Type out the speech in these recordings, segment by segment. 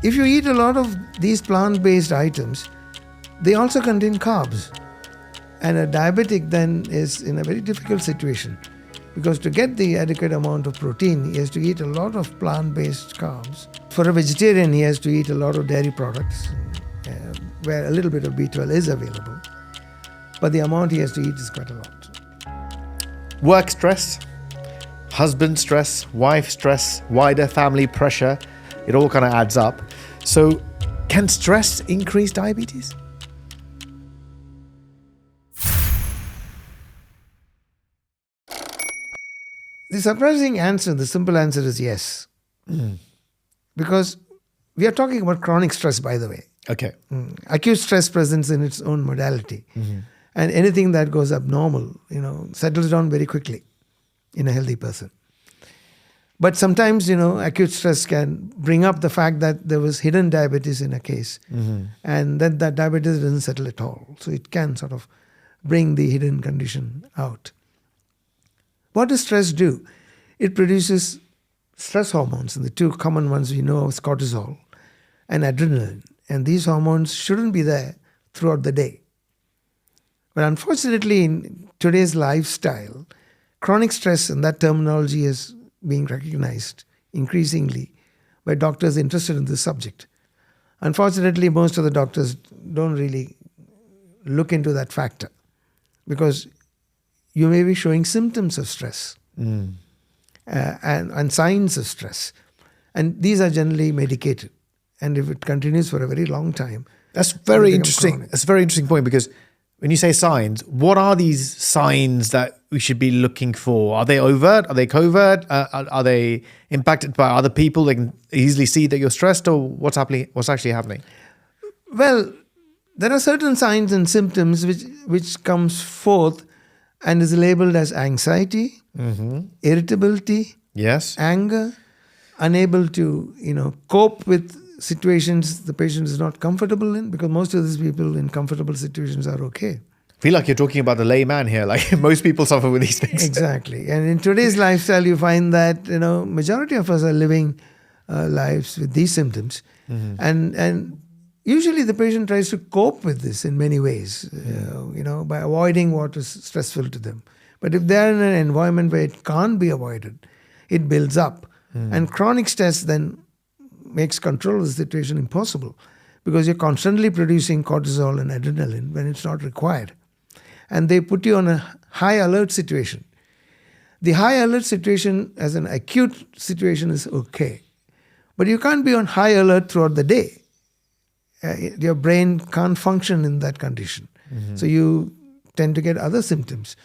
if you eat a lot of these plant-based items, they also contain carbs. And a diabetic then is in a very difficult situation, because to get the adequate amount of protein, he has to eat a lot of plant-based carbs. For a vegetarian, he has to eat a lot of dairy products, where a little bit of B12 is available. But the amount he has to eat is quite a lot. Work stress, husband stress, wife stress, wider family pressure, it all kind of adds up. So can stress increase diabetes? The surprising answer, the simple answer is yes. Because we are talking about chronic stress, by the way. Okay. Acute stress presents in its own modality. And anything that goes abnormal, settles down very quickly in a healthy person. But sometimes, acute stress can bring up the fact that there was hidden diabetes in a case. And then that diabetes doesn't settle at all. So it can sort of bring the hidden condition out. What does stress do? It produces stress hormones, and the two common ones we know is cortisol and adrenaline. And these hormones shouldn't be there throughout the day. But unfortunately, in today's lifestyle, chronic stress, and that terminology is being recognized increasingly by doctors interested in this subject. Unfortunately, most of the doctors don't really look into that factor, because you may be showing symptoms of stress and signs of stress. And these are generally medicated. And if it continues for a very long time, That's very become interesting. chronic. That's a very interesting point, because when you say signs, what are these signs that we should be looking for? Are they overt? Are they covert? Are they impacted by other people? They can easily see that you're stressed, or what's actually happening? Well, there are certain signs and symptoms which comes forth and is labeled as anxiety, irritability, Yes. anger, unable to, cope with situations the patient is not comfortable in, because most of these people in comfortable situations are okay. I feel like you're talking about the layman here. Like most people suffer with these things. Exactly. And in today's lifestyle, you find that, majority of us are living lives with these symptoms. And usually the patient tries to cope with this in many ways, by avoiding what is stressful to them. But if they're in an environment where it can't be avoided, it builds up. And chronic stress then makes control of the situation impossible, because you're constantly producing cortisol and adrenaline when it's not required. And they put you on a high alert situation. The high alert situation as an acute situation is okay. But you can't be on high alert throughout the day. Your brain can't function in that condition. So you tend to get other symptoms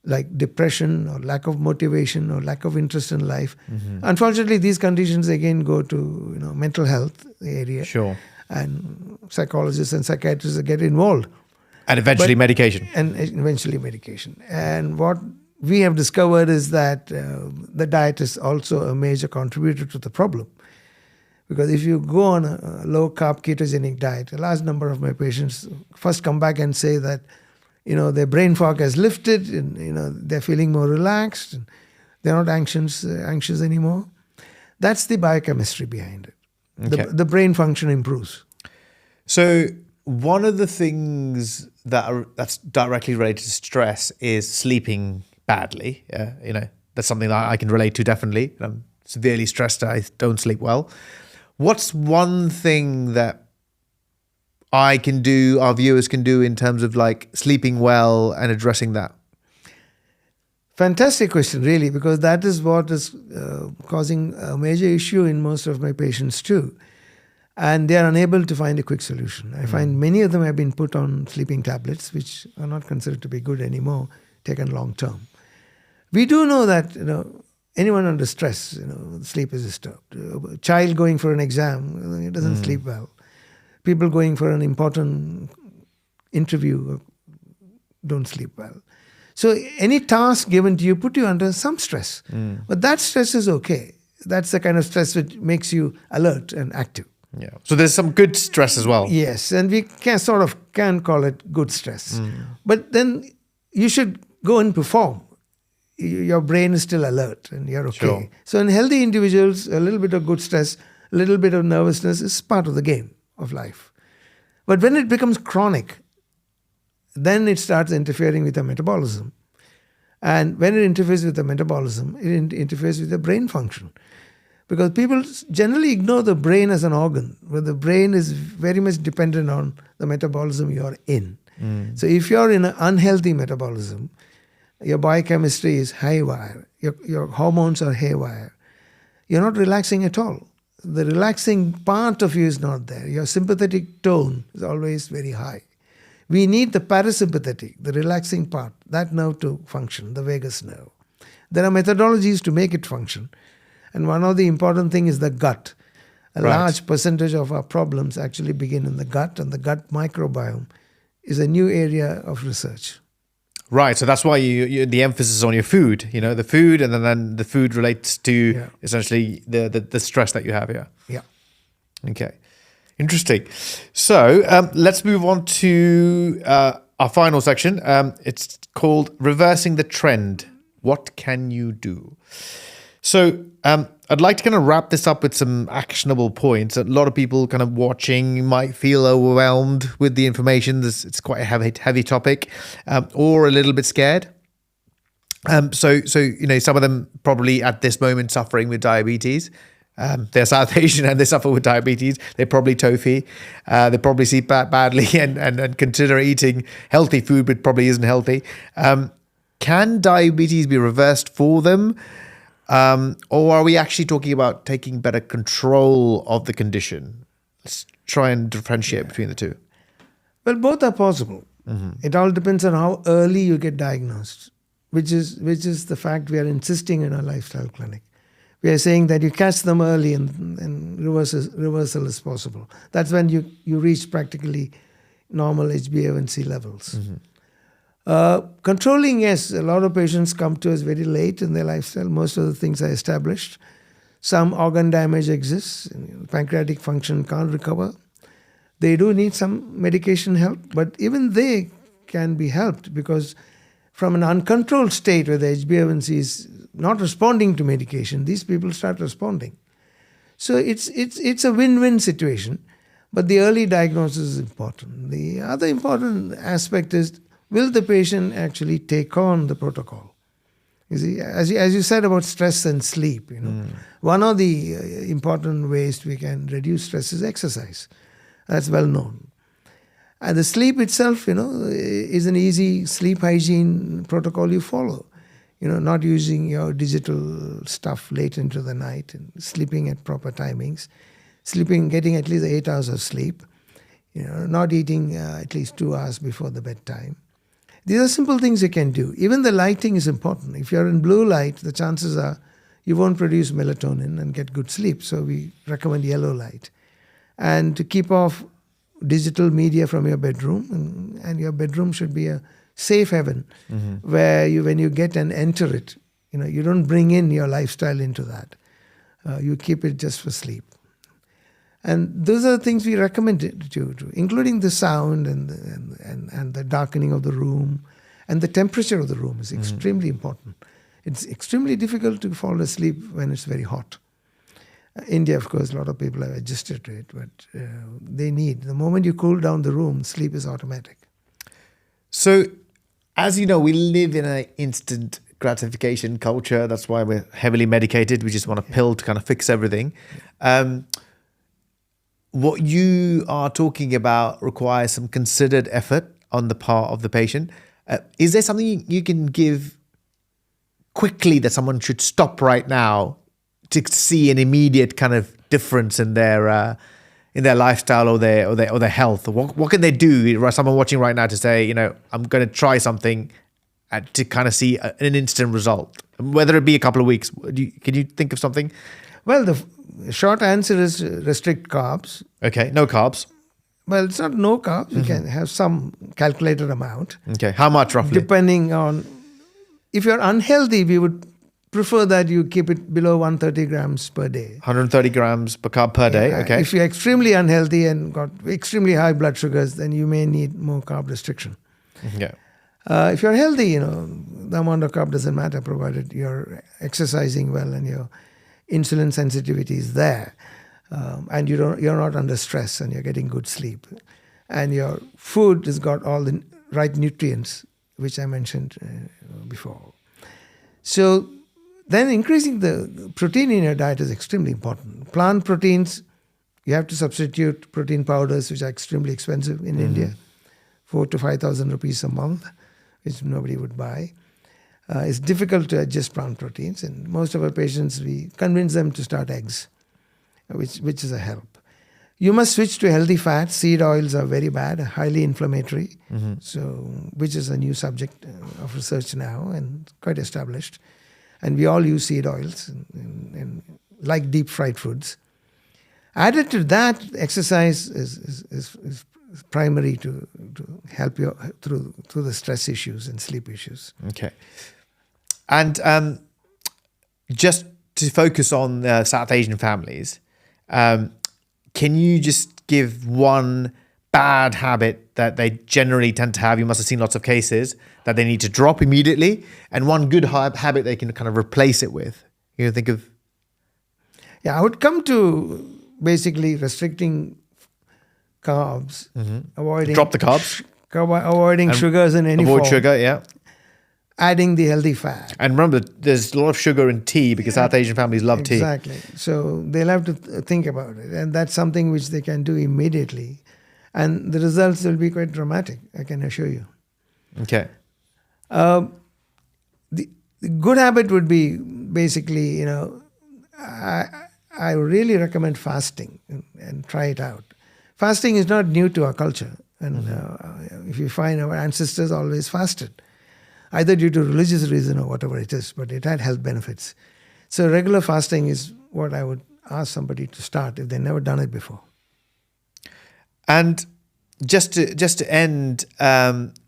like depression or lack of motivation or lack of interest in life. Unfortunately, these conditions again go to mental health area. Sure. And psychologists and psychiatrists get involved. And eventually medication. And eventually medication. And what we have discovered is that the diet is also a major contributor to the problem. Because if you go on a low-carb ketogenic diet, a large number of my patients first come back and say that, their brain fog has lifted, and, they're feeling more relaxed, and they're not anxious anymore. That's the biochemistry behind it. Okay. The brain function improves. So one of the things that's directly related to stress is sleeping badly. That's something that I can relate to definitely. I'm severely stressed. I don't sleep well. What's one thing that I can do, our viewers can do in terms of like sleeping well and addressing that? Fantastic question, really, because that is what is causing a major issue in most of my patients too. And they are unable to find a quick solution. I find many of them have been put on sleeping tablets, which are not considered to be good anymore, taken long term. We do know that, anyone under stress, sleep is disturbed. A child going for an exam, he doesn't sleep well. People going for an important interview don't sleep well. So any task given to you put you under some stress. But that stress is okay. That's the kind of stress which makes you alert and active. Yeah. So there's some good stress as well. Yes, and we can call it good stress. But then you should go and perform. Your brain is still alert and you're okay. Sure. So in healthy individuals, a little bit of good stress A little bit of nervousness is part of the game of life. But when it becomes chronic, then it starts interfering with the metabolism. And when it interferes with the metabolism, it interferes with the brain function. Because people generally ignore the brain as an organ, where the brain is very much dependent on the metabolism you're in. So if you're in an unhealthy metabolism, your biochemistry is haywire, your hormones are haywire, you're not relaxing at all. The relaxing part of you is not there. Your sympathetic tone is always very high. We need the parasympathetic, the relaxing part, that nerve to function, the vagus nerve. There are methodologies to make it function. And one of the important things is the gut. A large percentage of our problems actually begin in the gut, and the gut microbiome is a new area of research. Right, so that's why you the emphasis on your food, the food, and then the food relates to essentially the stress that you have here. Yeah. Okay, interesting. So let's move on to our final section. It's called Reversing the Trend. What can you do? So I'd like to kind of wrap this up with some actionable points. A lot of people kind of watching might feel overwhelmed with the information. It's quite a heavy topic, or a little bit scared. So some of them probably at this moment suffering with diabetes. They're South Asian and they suffer with diabetes. They're probably TOFI. They probably sleep badly and consider eating healthy food, but probably isn't healthy. Can diabetes be reversed for them? Or are we actually talking about taking better control of the condition? Let's try and differentiate between the two. Well, both are possible. It all depends on how early you get diagnosed, which is the fact we are insisting in our lifestyle clinic. We are saying that you catch them early and reversal is possible. That's when you reach practically normal HbA1c levels. Controlling, yes, a lot of patients come to us very late in their lifestyle. Most of the things are established. Some organ damage exists. Pancreatic function can't recover. They do need some medication help, but even they can be helped because from an uncontrolled state where the HbA1c is not responding to medication, these people start responding. So it's a win-win situation, but the early diagnosis is important. The other important aspect is, will the patient actually take on the protocol? You see, as you said about stress and sleep, one of the important ways we can reduce stress is exercise. That's well known. And the sleep itself, is an easy sleep hygiene protocol you follow. Not using your digital stuff late into the night and sleeping at proper timings, getting at least 8 hours of sleep, not eating at least 2 hours before the bedtime. These are simple things you can do. Even the lighting is important. If you're in blue light, the chances are you won't produce melatonin and get good sleep. So we recommend yellow light. And to keep off digital media from your bedroom, and your bedroom should be a safe haven where when you get and enter it, you don't bring in your lifestyle into that. You keep it just for sleep. And those are the things we recommend to do, including the sound and the darkening of the room, and the temperature of the room is extremely important. It's extremely difficult to fall asleep when it's very hot. India, of course, a lot of people have adjusted to it, but the moment you cool down the room, sleep is automatic. So, as you know, we live in an instant gratification culture. That's why we're heavily medicated. We just want a pill to kind of fix everything. What you are talking about requires some considered effort on the part of the patient. Is there something you can give quickly that someone should stop right now to see an immediate kind of difference in their lifestyle or their health? What can they do? Someone watching right now to say, I'm going to try something to kind of see an instant result, whether it be a couple of weeks. Can you think of something? Well, the short answer is restrict carbs. Okay, no carbs. Well, it's not no carbs. You can have some calculated amount. Okay, how much roughly? Depending on, if you're unhealthy, we would prefer that you keep it below 130 grams per day. 130 grams per carb per day, okay. If you're extremely unhealthy and got extremely high blood sugars, then you may need more carb restriction. Yeah. If you're healthy, the amount of carb doesn't matter, provided you're exercising well and your insulin sensitivity is there. and you're not under stress, and you're getting good sleep, and your food has got all the right nutrients, which I mentioned before. So then increasing the protein in your diet is extremely important. Plant proteins, you have to substitute protein powders, which are extremely expensive in India, 4,000 to 5,000 rupees a month, which nobody would buy. It's difficult to adjust plant proteins, and most of our patients, we convince them to start eggs, which is a help. You must switch to healthy fats. Seed oils are very bad, highly inflammatory, so which is a new subject of research now and quite established. And we all use seed oils and like deep fried foods. Added to that, exercise is primary to help you through the stress issues and sleep issues. Okay. And just to focus on South Asian families, can you just give one bad habit that they generally tend to have? You must have seen lots of cases that they need to drop immediately, and one good habit they can kind of replace it with. You think of? Yeah, I would come to basically restricting carbs, avoiding Drop the carbs, avoiding sugars in any form. avoid sugar, yeah. Adding the healthy fat. And remember, there's a lot of sugar in tea because South Asian families love tea. Exactly. So they'll have to think about it. And that's something which they can do immediately. And the results will be quite dramatic, I can assure you. Okay. The good habit would be basically, I really recommend fasting and try it out. Fasting is not new to our culture. And if you find, our ancestors always fasted, either due to religious reason or whatever it is, but it had health benefits. So regular fasting is what I would ask somebody to start if they've never done it before. And just to end,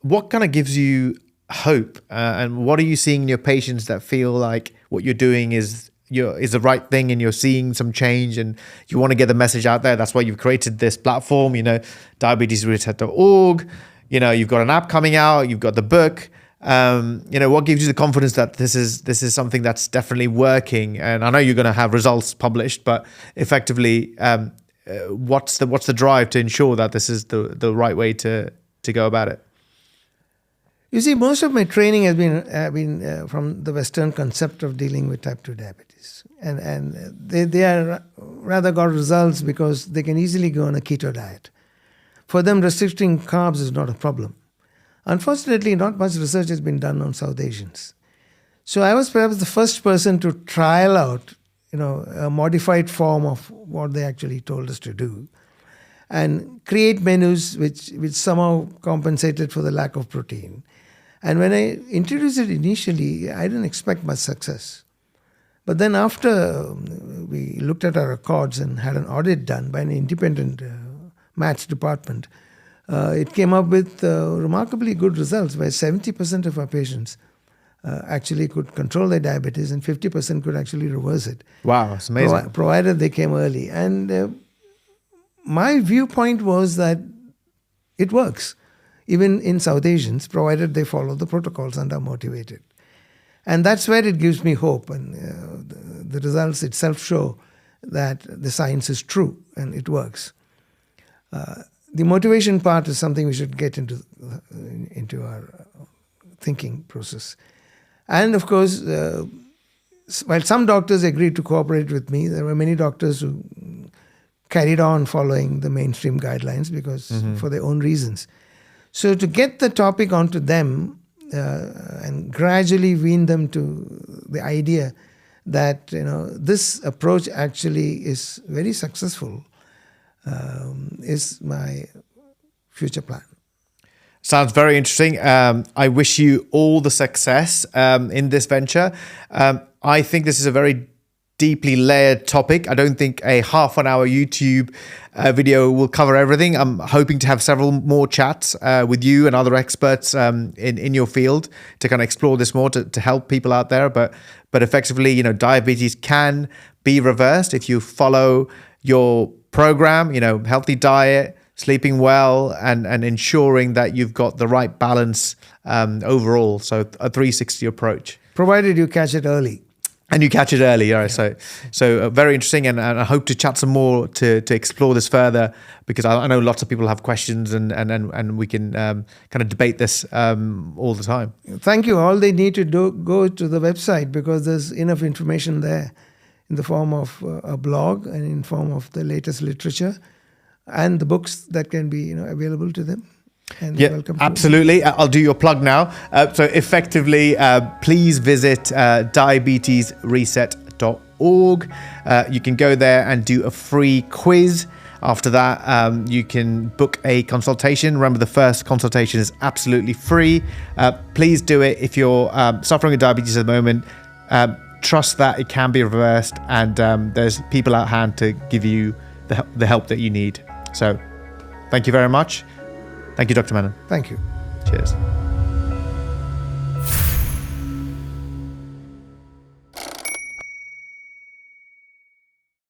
what kind of gives you hope, and what are you seeing in your patients that feel like what you're doing is the right thing, and you're seeing some change, and you want to get the message out there? That's why you've created this platform, diabetesreset.org. You've got an app coming out, you've got the book. What gives you the confidence that this is something that's definitely working? And I know you're going to have results published, but effectively, what's the drive to ensure that this is the right way to go about it? You see, most of my training has been from the Western concept of dealing with type 2 diabetes. And they are rather got results because they can easily go on a keto diet. For them, restricting carbs is not a problem. Unfortunately, not much research has been done on South Asians. So I was perhaps the first person to trial out, a modified form of what they actually told us to do, and create menus which somehow compensated for the lack of protein. And when I introduced it initially, I didn't expect much success. But then after we looked at our records and had an audit done by an independent match department, it came up with remarkably good results, where 70% of our patients actually could control their diabetes and 50% could actually reverse it. Wow, that's amazing. Provided they came early. And my viewpoint was that it works, even in South Asians, provided they follow the protocols and are motivated. And that's where it gives me hope. And the results itself show that the science is true and it works. The motivation part is something we should get into our thinking process. And of course, while some doctors agreed to cooperate with me, there were many doctors who carried on following the mainstream guidelines because for their own reasons. So to get the topic onto them and gradually wean them to the idea that this approach actually is very successful is my future plan. Sounds very interesting. I wish you all the success in this venture. I think this is a very deeply layered topic. I don't think a half an hour YouTube video will cover everything. I'm hoping to have several more chats with you and other experts in your field to kind of explore this more, to help people out there. But effectively, diabetes can be reversed if you follow your program, healthy diet, sleeping well, and ensuring that you've got the right balance overall. So a 360 approach. Provided you catch it early. And you catch it early, all right? So very interesting, and I hope to chat some more to explore this further, because I know lots of people have questions, and we can kind of debate this all the time. Thank you. All they need to do, go to the website, because there's enough information there in the form of a blog and in form of the latest literature and the books that can be available to them. And Yeah, welcome. absolutely. I'll do your plug now. So effectively, please visit diabetesreset.org. You can go there and do a free quiz. After that, you can book a consultation. Remember, the first consultation is absolutely free. Please do it if you're suffering with diabetes at the moment. Trust that it can be reversed, and there's people at hand to give you the help that you need. So thank you very much. Thank you, Dr. Menon. Thank you. Cheers.